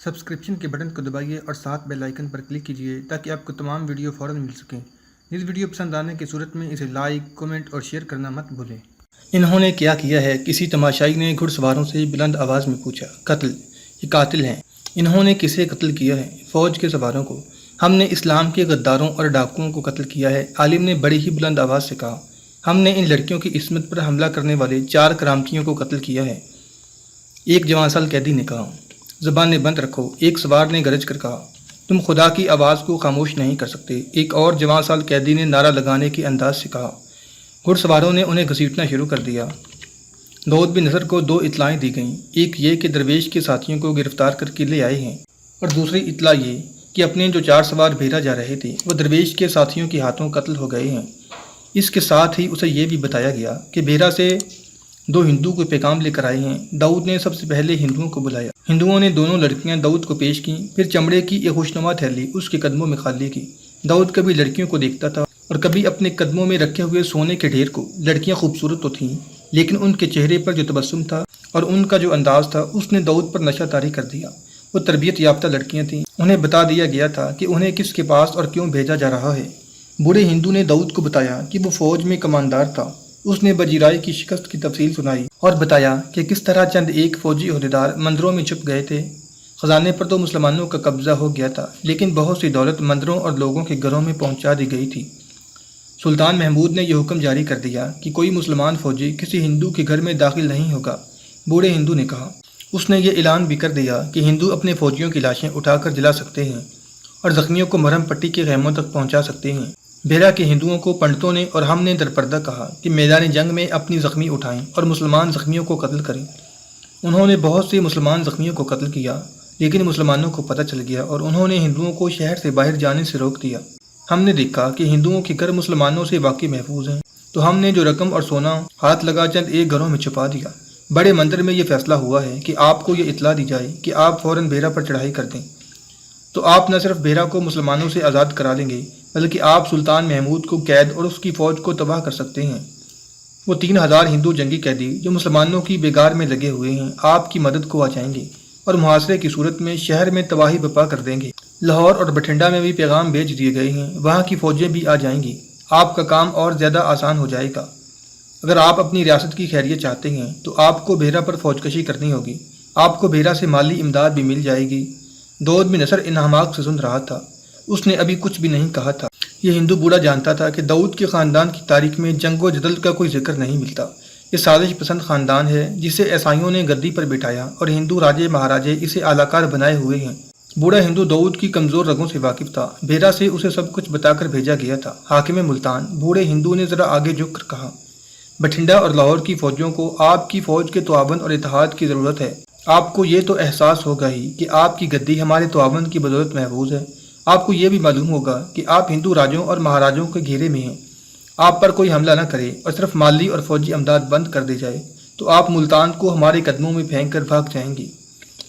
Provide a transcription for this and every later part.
Subscription کے button کو دبائیے اور ساتھ بیل آئیکن پر کلک کیجیے تاکہ آپ کو تمام ویڈیو فوراً مل سکیں۔ اس ویڈیو پسند آنے کی صورت میں اسے لائک، کمنٹ اور شیئر کرنا مت بھولیں۔ انہوں نے کیا کیا ہے؟ کسی تماشائی نے گھڑ سواروں سے بلند آواز میں پوچھا۔ قتل، یہ قاتل ہیں۔ انہوں نے کسے قتل کیا ہے؟ فوج کے سواروں کو۔ ہم نے اسلام کے غداروں اور ڈاکوؤں کو قتل کیا ہے، عالم نے بڑی ہی بلند آواز سے کہا۔ ہم نے ان لڑکیوں کی عصمت پر حملہ کرنے والے 4 کرامتیوں کو قتل کیا ہے، ایک جوان سال قیدی نے کہا۔ زبانیں بند رکھو، ایک سوار نے گرج کر کہا۔ تم خدا کی آواز کو خاموش نہیں کر سکتے، ایک اور جوان سال قیدی نے نعرہ لگانے کے انداز سے کہا۔ گھڑ سواروں نے انہیں گھسیٹنا شروع کر دیا۔ داؤد بن نصر کو 2 اطلاعیں دی گئیں، ایک یہ کہ درویش کے ساتھیوں کو گرفتار کر کے لے آئے ہیں، اور دوسری اطلاع یہ کہ اپنے جو 4 سوار بھیرا جا رہے تھے وہ درویش کے ساتھیوں کے ہاتھوں قتل ہو گئے ہیں۔ اس کے ساتھ ہی اسے یہ بھی بتایا گیا کہ بھیرا سے 2 ہندو کو پیغام لے کر آئے ہیں۔ داؤد نے سب سے پہلے ہندوؤں کو بلایا۔ ہندوؤں نے دونوں لڑکیاں داؤد کو پیش کیں، پھر چمڑے کی ایک خوشنما تھیلی اس کے قدموں میں خالی کی۔ داؤد کبھی لڑکیوں کو دیکھتا تھا اور کبھی اپنے قدموں میں رکھے ہوئے سونے کے ڈھیر کو۔ لڑکیاں خوبصورت تو تھیں، لیکن ان کے چہرے پر جو تبسم تھا اور ان کا جو انداز تھا اس نے داؤد پر نشہ طاری کر دیا۔ وہ تربیت یافتہ لڑکیاں تھیں، انہیں بتا دیا گیا تھا کہ انہیں کس کے پاس اور کیوں بھیجا جا رہا ہے۔ بوڑھے ہندو نے داؤد کو بتایا کہ وہ فوج میں کماندار تھا۔ اس نے بجیرائے کی شکست کی تفصیل سنائی اور بتایا کہ کس طرح چند ایک فوجی عہدیدار مندروں میں چھپ گئے تھے۔ خزانے پر تو مسلمانوں کا قبضہ ہو گیا تھا، لیکن بہت سی دولت مندروں اور لوگوں کے گھروں میں پہنچا دی گئی تھی۔ سلطان محمود نے یہ حکم جاری کر دیا کہ کوئی مسلمان فوجی کسی ہندو کے گھر میں داخل نہیں ہوگا۔ بوڑھے ہندو نے کہا۔ اس نے یہ اعلان بھی کر دیا کہ ہندو اپنے فوجیوں کی لاشیں اٹھا کر جلا سکتے ہیں اور زخمیوں کو مرہم پٹی کے خیموں تک پہنچا سکتے ہیں۔ بھیرا کے ہندوؤں کو پنڈتوں نے اور ہم نے درپردہ کہا کہ میدان جنگ میں اپنی زخمی اٹھائیں اور مسلمان زخمیوں کو قتل کریں۔ انہوں نے بہت سے مسلمان زخمیوں کو قتل کیا، لیکن مسلمانوں کو پتہ چل گیا اور انہوں نے ہندوؤں کو شہر سے باہر جانے سے روک دیا۔ ہم نے دیکھا کہ ہندوؤں کے گھر مسلمانوں سے واقعی محفوظ ہیں، تو ہم نے جو رقم اور سونا ہاتھ لگا چند ایک گھروں میں چھپا دیا۔ بڑے مندر میں یہ فیصلہ ہوا ہے کہ آپ کو یہ اطلاع دی جائے کہ آپ فوراً بھیرا پر چڑھائی کر دیں، تو آپ نہ صرف بھیرا کو مسلمانوں سے آزاد کرا لیں گے، بلکہ آپ سلطان محمود کو قید اور اس کی فوج کو تباہ کر سکتے ہیں۔ وہ 3000 ہندو جنگی قیدی جو مسلمانوں کی بیگار میں لگے ہوئے ہیں آپ کی مدد کو آ جائیں گے اور محاصرے کی صورت میں شہر میں تباہی برپا کر دیں گے۔ لاہور اور بٹھنڈا میں بھی پیغام بھیج دیے گئے ہیں، وہاں کی فوجیں بھی آ جائیں گی۔ آپ کا کام اور زیادہ آسان ہو جائے گا۔ اگر آپ اپنی ریاست کی خیریت چاہتے ہیں تو آپ کو بھیرا پر فوج کشی کرنی ہوگی، آپ کو بھیرا سے مالی امداد بھی مل جائے گی۔ داؤد بن نصر انہماک سے سن رہا تھا، اس نے ابھی کچھ بھی نہیں کہا تھا۔ یہ ہندو بوڑھا جانتا تھا کہ داؤد کے خاندان کی تاریخ میں جنگ و جدل کا کوئی ذکر نہیں ملتا۔ یہ سازش پسند خاندان ہے جسے عیسائیوں نے گدی پر بٹھایا اور ہندو راجے مہاراجے اسے اعلی کار بنائے ہوئے ہیں۔ بوڑھا ہندو داؤد کی کمزور رگوں سے واقف تھا۔ بھیرا سے اسے سب کچھ بتا کر بھیجا گیا تھا۔ حاکم ملتان بوڑھے ہندو نے ذرا آگے جھک کر کہا، بٹھنڈا اور لاہور کی فوجوں کو آپ کی فوج کے تعاون اور اتحاد کی ضرورت ہے۔ آپ کو یہ تو احساس ہوگا ہی کہ آپ کی گدی ہمارے تعاون کی بدولت محفوظ ہے۔ آپ کو یہ بھی معلوم ہوگا کہ آپ ہندو راجوں اور مہاراجوں کے گھیرے میں ہیں۔ آپ پر کوئی حملہ نہ کرے اور صرف مالی اور فوجی امداد بند کر دی جائے تو آپ ملتان کو ہمارے قدموں میں پھینک کر بھاگ جائیں گے۔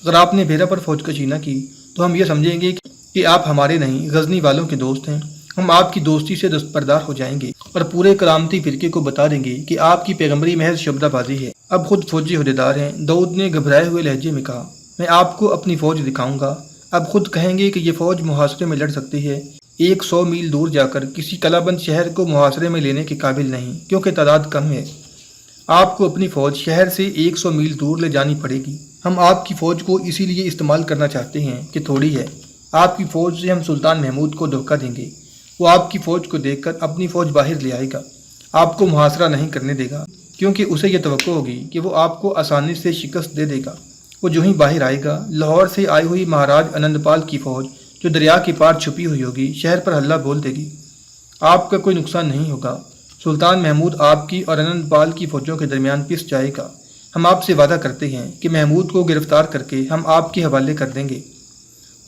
اگر آپ نے بھیرا پر فوج کشی نہ کی تو ہم یہ سمجھیں گے کہ آپ ہمارے نہیں غزنی والوں کے دوست ہیں۔ ہم آپ کی دوستی سے دستبردار ہو جائیں گے اور پورے کرامتی فرقے کو بتا دیں گے کہ آپ کی پیغمبری محض شبدہ بازی ہے۔ اب خود فوجی عہدیدار ہیں، داؤد نے گھبرائے ہوئے لہجے میں کہا۔ میں آپ کو اپنی فوج دکھاؤں گا۔ اب خود کہیں گے کہ یہ فوج محاصرے میں لڑ سکتی ہے۔ 100 میل دور جا کر کسی کلا بند شہر کو محاصرے میں لینے کے قابل نہیں، کیونکہ تعداد کم ہے۔ آپ کو اپنی فوج شہر سے 100 میل دور لے جانی پڑے گی۔ ہم آپ کی فوج کو اسی لیے استعمال کرنا چاہتے ہیں کہ تھوڑی ہے۔ آپ کی فوج سے ہم سلطان محمود کو دھوکہ دیں گے۔ وہ آپ کی فوج کو دیکھ کر اپنی فوج باہر لے آئے گا، آپ کو محاصرہ نہیں کرنے دے گا، کیونکہ اسے یہ توقع ہوگی کہ وہ آپ کو آسانی سے شکست دے دے گا۔ وہ جو ہی باہر آئے گا، لاہور سے آئی ہوئی مہاراج آنند پال کی فوج جو دریا کے پار چھپی ہوئی ہوگی شہر پر حلہ بول دے گی۔ آپ کا کوئی نقصان نہیں ہوگا۔ سلطان محمود آپ کی اور آنند پال کی فوجوں کے درمیان پس جائے گا۔ ہم آپ سے وعدہ کرتے ہیں کہ محمود کو گرفتار کر کے ہم آپ کے حوالے کر دیں گے۔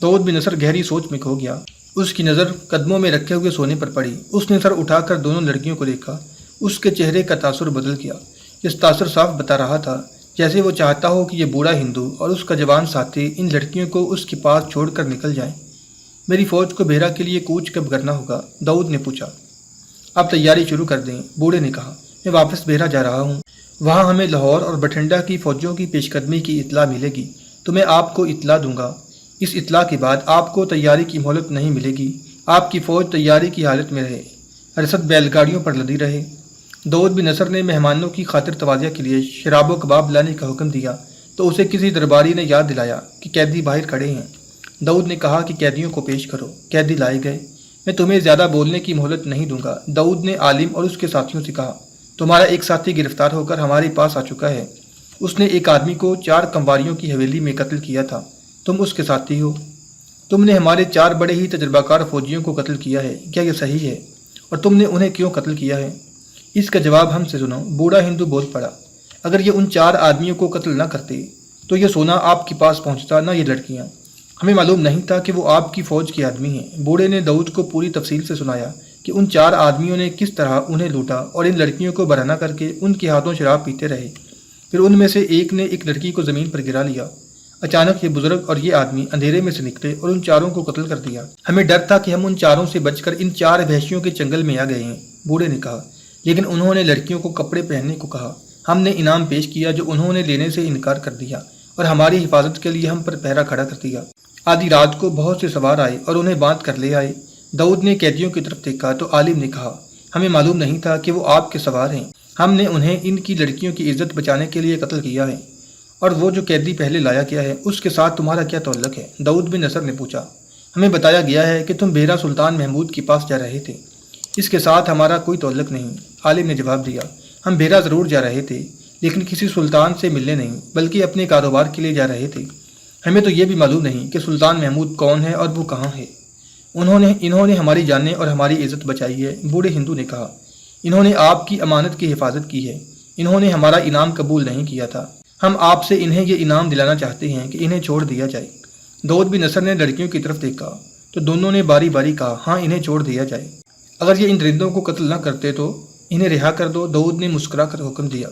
داؤد بن نصر گہری سوچ میں کھو گیا۔ اس کی نظر قدموں میں رکھے ہوئے سونے پر پڑی۔ اس نے سر اٹھا کر دونوں لڑکیوں کو دیکھا۔ اس کے چہرے کا تاثر بدل گیا۔ اس تاثر صاف بتا رہا تھا جیسے وہ چاہتا ہو کہ یہ بوڑھا ہندو اور اس کا جوان ساتھی ان لڑکیوں کو اس کے پاس چھوڑ کر نکل جائیں۔ میری فوج کو بھیرا کے لیے کوچ کب کرنا ہوگا؟ داؤد نے پوچھا۔ اب تیاری شروع کر دیں، بوڑھے نے کہا۔ میں واپس بھیرا جا رہا ہوں، وہاں ہمیں لاہور اور بٹھنڈا کی فوجوں کی پیش قدمی کی اطلاع ملے گی تو میں آپ کو اطلاع دوں گا۔ اس اطلاع کے بعد آپ کو تیاری کی مہلت نہیں ملے گی۔ آپ کی فوج تیاری کی حالت میں رہے، رسد بیل گاڑیوں پر لدی رہے۔ داؤد بن نصر نے مہمانوں کی خاطر توازیہ کے لیے شراب و کباب لانے کا حکم دیا تو اسے کسی درباری نے یاد دلایا کہ قیدی باہر کھڑے ہیں۔ داؤد نے کہا کہ قیدیوں کو پیش کرو۔ قیدی لائے گئے۔ میں تمہیں زیادہ بولنے کی مہلت نہیں دوں گا، داؤد نے عالم اور اس کے ساتھیوں سے کہا۔ تمہارا ایک ساتھی گرفتار ہو کر ہمارے پاس آ چکا ہے۔ اس نے ایک آدمی کو 4 کمواریوں کی حویلی میں قتل کیا تھا۔ تم اس کے ساتھی ہو۔ تم نے ہمارے 4 بڑے ہی تجربہ کار فوجیوں کو قتل کیا ہے، کیا یہ صحیح ہے؟ اور تم نے انہیں کیوں قتل کیا ہے؟ اس کا جواب ہم سے سنو۔ بوڑھا ہندو بول پڑا۔ اگر یہ ان 4 آدمیوں کو قتل نہ کرتے تو یہ سونا آپ کے پاس پہنچتا نہ یہ لڑکیاں۔ ہمیں معلوم نہیں تھا کہ وہ آپ کی فوج کے آدمی ہیں۔ بوڑھے نے داؤد کو پوری تفصیل سے سنایا کہ ان 4 آدمیوں نے کس طرح انہیں لوٹا اور ان لڑکیوں کو برہنہ کر کے ان کے ہاتھوں شراب پیتے رہے۔ پھر ان میں سے ایک نے ایک لڑکی کو زمین پر گرا لیا۔ اچانک یہ بزرگ اور یہ آدمی اندھیرے میں سے نکلے اور ان 4 کو قتل کر دیا۔ ہمیں ڈر تھا کہ ہم ان 4 سے بچ کر ان 4 وحشیوں کے چنگل میں آ گئے ہیں، بوڑھے نے کہا۔ لیکن انہوں نے لڑکیوں کو کپڑے پہننے کو کہا۔ ہم نے انعام پیش کیا جو انہوں نے لینے سے انکار کر دیا اور ہماری حفاظت کے لیے ہم پر پہرا کھڑا کر دیا۔ آدھی رات کو بہت سے سوار آئے اور انہیں باندھ کر لے آئے۔ داؤد نے قیدیوں کی طرف دیکھا تو عالم نے کہا، ہمیں معلوم نہیں تھا کہ وہ آپ کے سوار ہیں۔ ہم نے انہیں ان کی لڑکیوں کی عزت بچانے کے لیے قتل کیا ہے۔ اور وہ جو قیدی پہلے لایا گیا ہے اس کے ساتھ تمہارا کیا تعلق ہے؟ داؤد بن نصر نے پوچھا۔ ہمیں بتایا گیا ہے کہ تم بحیرہ سلطان محمود کے پاس جا رہے تھے۔ اس کے ساتھ ہمارا کوئی تعلق نہیں، عالم نے جواب دیا۔ ہم بحیرہ ضرور جا رہے تھے لیکن کسی سلطان سے ملنے نہیں بلکہ اپنے کاروبار کے لیے جا رہے تھے۔ ہمیں تو یہ بھی معلوم نہیں کہ سلطان محمود کون ہے اور وہ کہاں ہے۔ انہوں نے ہماری جانیں اور ہماری عزت بچائی ہے، بوڑھے ہندو نے کہا۔ انہوں نے آپ کی امانت کی حفاظت کی ہے۔ انہوں نے ہمارا انعام قبول نہیں کیا تھا۔ ہم آپ سے انہیں یہ انعام دلانا چاہتے ہیں کہ انہیں چھوڑ دیا جائے۔ داؤد بن نصر نے لڑکیوں کی طرف دیکھا تو دونوں نے باری باری کہا، ہاں انہیں چھوڑ دیا جائے۔ اگر یہ ان درندوں کو قتل نہ کرتے تو انہیں رہا کر دو، داؤد نے مسکرا کر حکم دیا۔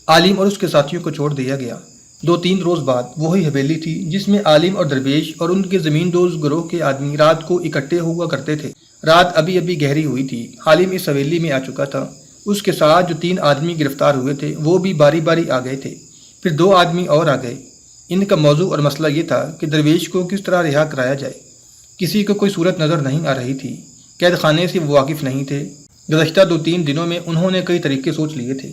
عالم اور اس کے ساتھیوں کو چھوڑ دیا گیا۔ 2-3 روز بعد وہی حویلی تھی جس میں عالم اور درویش اور ان کے زمین دوز گروہ کے آدمی رات کو اکٹھے ہوا کرتے تھے۔ رات ابھی گہری ہوئی تھی۔ عالم اس حویلی میں آ چکا تھا۔ اس کے ساتھ جو 3 آدمی گرفتار ہوئے تھے وہ بھی باری باری آ گئے تھے۔ پھر 2 آدمی اور آ گئے۔ ان کا موضوع اور مسئلہ یہ تھا کہ درویش کو کس طرح رہا کرایا جائے۔ کسی کو کوئی صورت نظر نہیں آ رہی تھی۔ قید خانے سے وہ واقف نہیں تھے۔ گزشتہ 2-3 دنوں میں انہوں نے کئی طریقے سوچ لیے تھے۔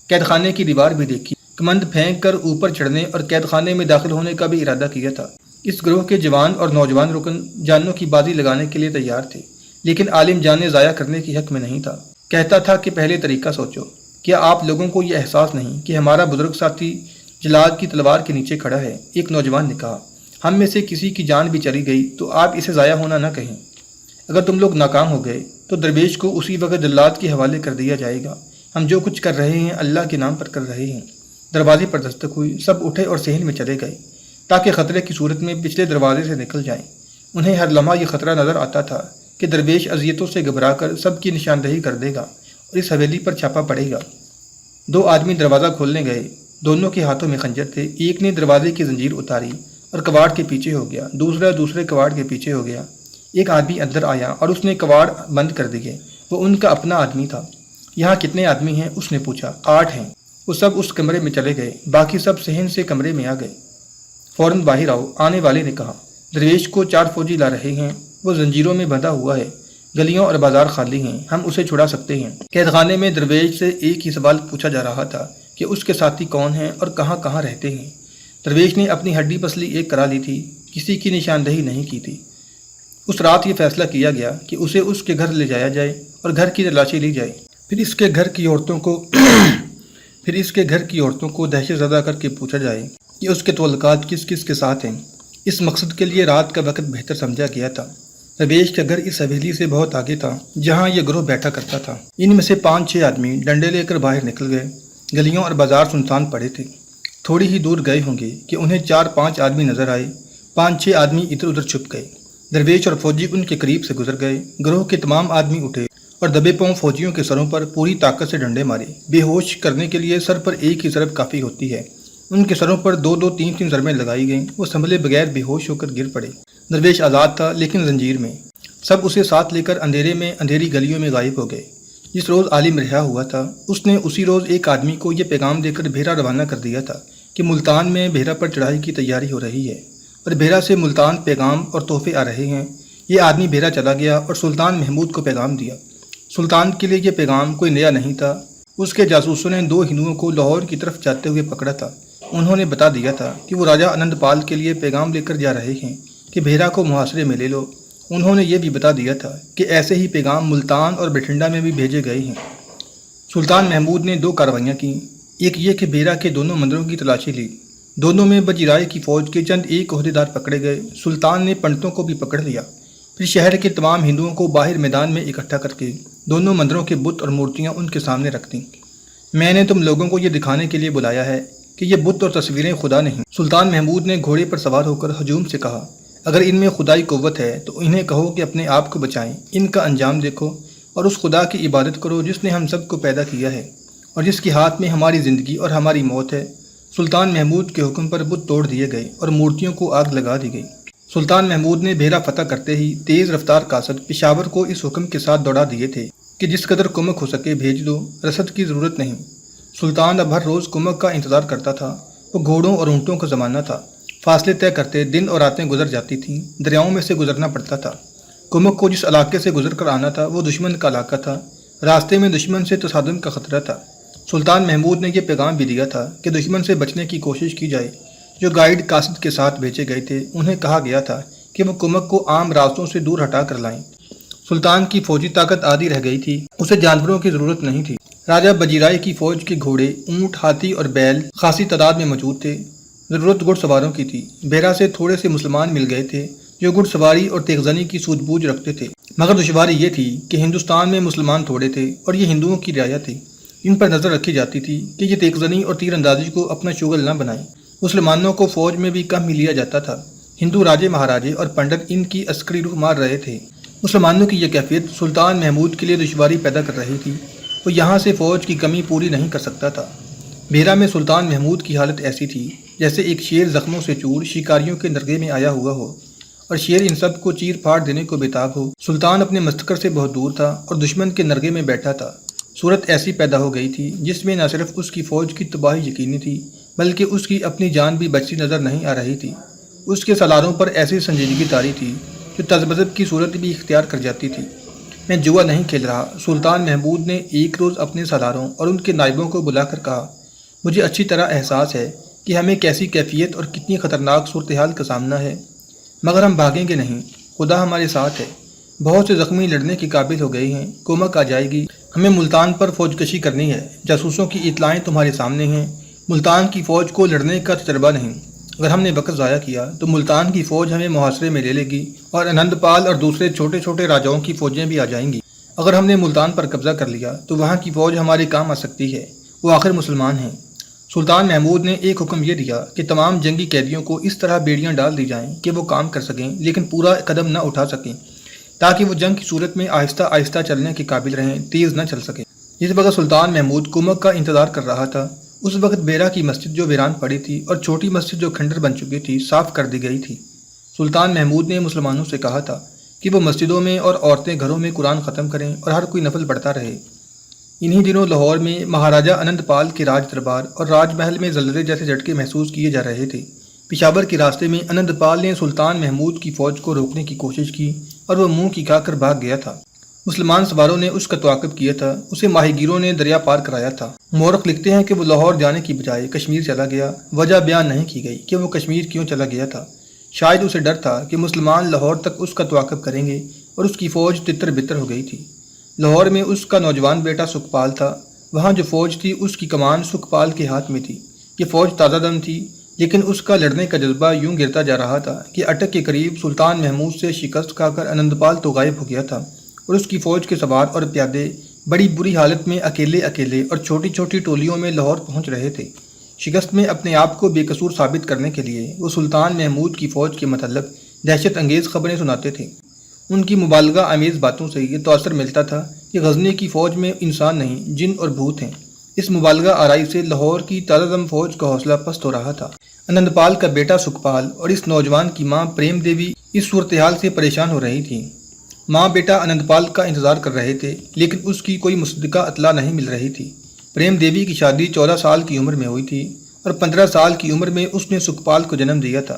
قید خانے کی دیوار بھی دیکھی، کمند پھینک کر اوپر چڑھنے اور قید خانے میں داخل ہونے کا بھی ارادہ کیا تھا۔ اس گروہ کے جوان اور نوجوان رکن جانوں کی بازی لگانے کے لیے تیار تھے، لیکن عالم جانیں ضائع کرنے کی حق میں نہیں تھا۔ کہتا تھا کہ پہلے طریقہ سوچو۔ کیا آپ لوگوں کو یہ احساس نہیں کہ ہمارا بزرگ ساتھی جلاد کی تلوار کے نیچے کھڑا ہے؟ ایک نوجوان نے کہا۔ ہم میں سے کسی کی جان بھی چلی گئی تو آپ اسے ضائع ہونا نہ کہیں۔ اگر تم لوگ ناکام ہو گئے تو درویش کو اسی وقت جلاد کے حوالے کر دیا جائے گا۔ ہم جو کچھ کر رہے ہیں اللہ کے نام پر کر رہے ہیں۔ دروازے پر دستک ہوئی، سب اٹھے اور صحن میں چلے گئے تاکہ خطرے کی صورت میں پچھلے دروازے سے نکل جائیں۔ انہیں ہر لمحہ یہ خطرہ نظر آتا تھا کہ درویش اذیتوں سے گھبرا کر سب کی نشاندہی کر دے گا اور اس حویلی پر چھاپا پڑے گا۔ 2 آدمی دروازہ کھولنے گئے۔ دونوں کے ہاتھوں میں خنجر تھے۔ ایک نے دروازے کی زنجیر اتاری اور کواڑ کے پیچھے ہو گیا، دوسرا دوسرے کواڑ کے پیچھے ہو گیا۔ ایک آدمی اندر آیا اور اس نے کواڑ بند کر دیے۔ وہ ان کا اپنا آدمی تھا۔ یہاں کتنے آدمی ہیں؟ اس نے پوچھا۔ 8 ہیں۔ وہ سب اس کمرے میں چلے گئے، باقی سب صحن سے کمرے میں آ گئے۔ فوراً باہر آؤ، آنے والے نے کہا۔ درویش کو 4 فوجی لا رہے ہیں، وہ زنجیروں میں بندھا ہوا ہے، گلیوں اور بازار خالی ہیں، ہم اسے چھڑا سکتے ہیں۔ قید خانے میں درویش سے ایک ہی سوال پوچھا جا رہا تھا کہ اس کے ساتھی کون ہیں اور کہاں کہاں رہتے ہیں۔ درویش نے اپنی ہڈی پسلی ایک کرا لی تھی، کسی کی نشاندہی نہیں کی تھی۔ اس رات یہ فیصلہ کیا گیا کہ اسے اس کے گھر لے جایا جائے اور گھر کی تلاشی لی جائے۔ پھر اس کے گھر کی عورتوں کو دہشت زدہ کر کے پوچھا جائے کہ اس کے تعلقات کس کس کے ساتھ ہیں۔ اس مقصد کے لیے رات کا وقت بہتر سمجھا گیا تھا۔ درویش کا گھر اس حویلی سے بہت آگے تھا جہاں یہ گروہ بیٹھا کرتا تھا۔ ان میں سے 5-6 آدمی ڈنڈے لے کر باہر نکل گئے۔ گلیوں اور بازار سنسان پڑے تھے۔ تھوڑی ہی دور گئے ہوں گے کہ انہیں 4-5 آدمی نظر آئے۔ 5-6 آدمی ادھر ادھر چھپ گئے۔ درویش اور فوجی ان کے قریب سے گزر گئے۔ گروہ کے تمام آدمی اٹھے اور دبے پاؤں فوجیوں کے سروں پر پوری طاقت سے ڈنڈے مارے۔ بے ہوش کرنے کے لیے سر پر ایک ہی ضرب کافی ہوتی ہے۔ ان کے سروں پر 2-2 3-3 ضربیں لگائی گئیں۔ وہ سنبھلے بغیر بے ہوش ہو کر گر پڑے۔ درویش آزاد تھا لیکن زنجیر میں۔ سب اسے ساتھ لے کر اندھیرے میں اندھیری گلیوں میں غائب ہو گئے۔ جس روز عالم رہا ہوا تھا اس نے اسی روز ایک آدمی کو یہ پیغام دے کر بحیرہ روانہ کر دیا تھا کہ ملتان میں بحیرہ پر چڑھائی کی تیاری ہو رہی ہے۔ اور بھیرا سے ملتان پیغام اور تحفے آ رہے ہیں۔ یہ آدمی بھیرا چلا گیا اور سلطان محمود کو پیغام دیا۔ سلطان کے لیے یہ پیغام کوئی نیا نہیں تھا۔ اس کے جاسوسوں نے 2 ہندوؤں کو لاہور کی طرف جاتے ہوئے پکڑا تھا۔ انہوں نے بتا دیا تھا کہ وہ راجہ آنند پال کے لیے پیغام لے کر جا رہے ہیں کہ بھیرا کو محاصرے میں لے لو۔ انہوں نے یہ بھی بتا دیا تھا کہ ایسے ہی پیغام ملتان اور بٹھنڈا میں بھی بھیجے گئے ہیں۔ سلطان محمود نے 2 کارروائیاں کیں۔ ایک یہ کہ بھیرا کے دونوں مندروں کی تلاشی لی۔ دونوں میں بجی رائے کی فوج کے چند ایک عہدیدار پکڑے گئے۔ سلطان نے پنڈتوں کو بھی پکڑ لیا۔ پھر شہر کے تمام ہندوؤں کو باہر میدان میں اکٹھا کر کے دونوں مندروں کے بت اور مورتیاں ان کے سامنے رکھ دیں۔ میں نے تم لوگوں کو یہ دکھانے کے لیے بلایا ہے کہ یہ بت اور تصویریں خدا نہیں۔ سلطان محمود نے گھوڑے پر سوار ہو کر ہجوم سے کہا، اگر ان میں خدائی قوت ہے تو انہیں کہو کہ اپنے آپ کو بچائیں۔ ان کا انجام دیکھو اور اس خدا کی عبادت کرو جس نے ہم سب کو پیدا کیا ہے اور جس کے ہاتھ میں ہماری زندگی اور ہماری موت ہے۔ سلطان محمود کے حکم پر بت توڑ دیے گئے اور مورتیوں کو آگ لگا دی گئی۔ سلطان محمود نے بھیرا فتح کرتے ہی تیز رفتار قاصد پشاور کو اس حکم کے ساتھ دوڑا دیے تھے کہ جس قدر کمک ہو سکے بھیج دو، رسد کی ضرورت نہیں۔ سلطان اب ہر روز کمک کا انتظار کرتا تھا۔ وہ گھوڑوں اور اونٹوں کا زمانہ تھا۔ فاصلے طے کرتے دن اور راتیں گزر جاتی تھیں۔ دریاؤں میں سے گزرنا پڑتا تھا۔ کمک کو جس علاقے سے گزر کر آنا تھا وہ دشمن کا علاقہ تھا۔ راستے میں دشمن سے تصادم کا خطرہ تھا۔ سلطان محمود نے یہ پیغام بھی دیا تھا کہ دشمن سے بچنے کی کوشش کی جائے۔ جو گائیڈ قاصد کے ساتھ بھیجے گئے تھے انہیں کہا گیا تھا کہ وہ کمک کو عام راستوں سے دور ہٹا کر لائیں۔ سلطان کی فوجی طاقت آدھی رہ گئی تھی۔ اسے جانوروں کی ضرورت نہیں تھی۔ راجہ بجی رائے کی فوج کے گھوڑے، اونٹ، ہاتھی اور بیل خاصی تعداد میں موجود تھے۔ ضرورت گھڑ سواروں کی تھی۔ بھیرا سے تھوڑے سے مسلمان مل گئے تھے جو گھڑ سواری اور تیغ زنی کی سوجھ بوجھ رکھتے تھے، مگر دشواری یہ تھی کہ ہندوستان میں مسلمان تھوڑے تھے اور یہ ہندوؤں کی رعایا تھی۔ ان پر نظر رکھی جاتی تھی کہ یہ تیغ زنی اور تیر اندازی کو اپنا شغل نہ بنائیں۔ مسلمانوں کو فوج میں بھی کم ہی لیا جاتا تھا۔ ہندو راجے مہاراجے اور پنڈت ان کی عسکری روح مار رہے تھے۔ مسلمانوں کی یہ کیفیت سلطان محمود کے لیے دشواری پیدا کر رہی تھی۔ وہ یہاں سے فوج کی کمی پوری نہیں کر سکتا تھا۔ بھیرا میں سلطان محمود کی حالت ایسی تھی جیسے ایک شیر زخموں سے چور شکاریوں کے نرغے میں آیا ہوا ہو اور شیر ان سب کو چیر پھاڑ دینے کو بےتاب ہو۔ سلطان اپنے مستقر سے بہت دور تھا اور دشمن کے نرغے میں بیٹھا تھا۔ صورت ایسی پیدا ہو گئی تھی جس میں نہ صرف اس کی فوج کی تباہی یقینی تھی بلکہ اس کی اپنی جان بھی بچتی نظر نہیں آ رہی تھی۔ اس کے سالاروں پر ایسی سنجیدگی طاری تھی جو تذبذب کی صورت بھی اختیار کر جاتی تھی۔ میں جوا نہیں کھیل رہا، سلطان محمود نے ایک روز اپنے سالاروں اور ان کے نائبوں کو بلا کر کہا، مجھے اچھی طرح احساس ہے کہ ہمیں کیسی کیفیت اور کتنی خطرناک صورتحال کا سامنا ہے، مگر ہم بھاگیں گے نہیں، خدا ہمارے ساتھ ہے۔ بہت سے زخمی لڑنے کے قابل ہو گئے ہیں، کمک آ جائے گی۔ ہمیں ملتان پر فوج کشی کرنی ہے۔ جاسوسوں کی اطلاعیں تمہارے سامنے ہیں۔ ملتان کی فوج کو لڑنے کا تجربہ نہیں۔ اگر ہم نے وقت ضائع کیا تو ملتان کی فوج ہمیں محاصرے میں لے لے گی اور آنند پال اور دوسرے چھوٹے چھوٹے راجاؤں کی فوجیں بھی آ جائیں گی۔ اگر ہم نے ملتان پر قبضہ کر لیا تو وہاں کی فوج ہمارے کام آ سکتی ہے، وہ آخر مسلمان ہیں۔ سلطان محمود نے ایک حکم یہ دیا کہ تمام جنگی قیدیوں کو اس طرح بیڑیاں ڈال دی جائیں کہ وہ کام کر سکیں لیکن پورا قدم نہ اٹھا سکیں، تاکہ وہ جنگ کی صورت میں آہستہ آہستہ چلنے کے قابل رہیں، تیز نہ چل سکیں۔ جس وقت سلطان محمود کمک کا انتظار کر رہا تھا اس وقت بیرا کی مسجد جو ویران پڑی تھی اور چھوٹی مسجد جو کھنڈر بن چکی تھی صاف کر دی گئی تھی۔ سلطان محمود نے مسلمانوں سے کہا تھا کہ وہ مسجدوں میں اور عورتیں گھروں میں قرآن ختم کریں اور ہر کوئی نفل پڑھتا رہے۔ انہی دنوں لاہور میں مہاراجہ آنند پال کے راج دربار اور راج محل میں زلزلے جیسے جھٹکے محسوس کیے جا رہے تھے۔ پشاور کے راستے میں آنند پال نے سلطان محمود کی فوج کو روکنے کی کوشش کی اور وہ منہ کی کھا کر بھاگ گیا تھا۔ مسلمان سواروں نے اس کا تعاقب کیا تھا، اسے ماہی گیروں نے دریا پار کرایا تھا۔ مورخ لکھتے ہیں کہ وہ لاہور جانے کی بجائے کشمیر چلا گیا۔ وجہ بیان نہیں کی گئی کہ وہ کشمیر کیوں چلا گیا تھا۔ شاید اسے ڈر تھا کہ مسلمان لاہور تک اس کا تعاقب کریں گے اور اس کی فوج تتر بتر ہو گئی تھی۔ لاہور میں اس کا نوجوان بیٹا سکھپال تھا۔ وہاں جو فوج تھی اس کی کمان سکھپال کے ہاتھ میں تھی۔ یہ فوج تازہ دم تھی لیکن اس کا لڑنے کا جذبہ یوں گرتا جا رہا تھا کہ اٹک کے قریب سلطان محمود سے شکست کھا کر آنند پال تو غائب ہو گیا تھا اور اس کی فوج کے سوار اور پیادے بڑی بری حالت میں اکیلے اکیلے اور چھوٹی چھوٹی ٹولیوں میں لاہور پہنچ رہے تھے۔ شکست میں اپنے آپ کو بے قصور ثابت کرنے کے لیے وہ سلطان محمود کی فوج کے متعلق دہشت انگیز خبریں سناتے تھے۔ ان کی مبالغہ آمیز باتوں سے یہ تاثر ملتا تھا کہ غزنی کی فوج میں انسان نہیں، جن اور بھوت ہیں۔ اس مبالغہ آرائی سے لاہور کی تازہ دم فوج کا حوصلہ پست ہو رہا تھا۔ آنند پال کا بیٹا سکھپال اور اس نوجوان کی ماں پریم دیوی اس صورتحال سے پریشان ہو رہی تھیں۔ ماں بیٹا آنند پال کا انتظار کر رہے تھے لیکن اس کی کوئی مصدقہ اطلاع نہیں مل رہی تھی۔ پریم دیوی کی شادی 14 سال کی عمر میں ہوئی تھی اور 15 سال کی عمر میں اس نے سکھپال کو جنم دیا تھا۔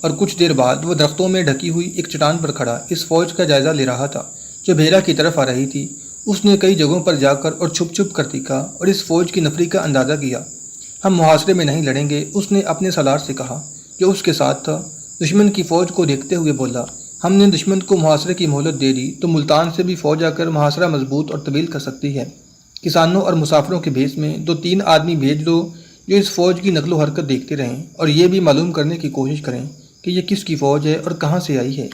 اور کچھ دیر بعد وہ درختوں میں ڈھکی ہوئی ایک چٹان پر کھڑا اس فوج کا جائزہ لے رہا تھا جو بھیرا کی طرف آ رہی تھی۔ اس نے کئی جگہوں پر جا کر اور چھپ چھپ کر دیکھا اور اس فوج کی نفری کا اندازہ کیا۔ ہم محاصرے میں نہیں لڑیں گے، اس نے اپنے سالار سے کہا جو اس کے ساتھ تھا۔ دشمن کی فوج کو دیکھتے ہوئے بولا، ہم نے دشمن کو محاصرے کی مہلت دے دی تو ملتان سے بھی فوج آ کر محاصرہ مضبوط اور طویل کر سکتی ہے۔ کسانوں اور مسافروں کے بھیس میں 2-3 آدمی بھیج دو جو اس فوج کی نقل و حرکت دیکھتے رہیں اور یہ بھی معلوم کرنے کی کوشش کریں کہ یہ کس کی فوج ہے اور کہاں سے آئی ہے۔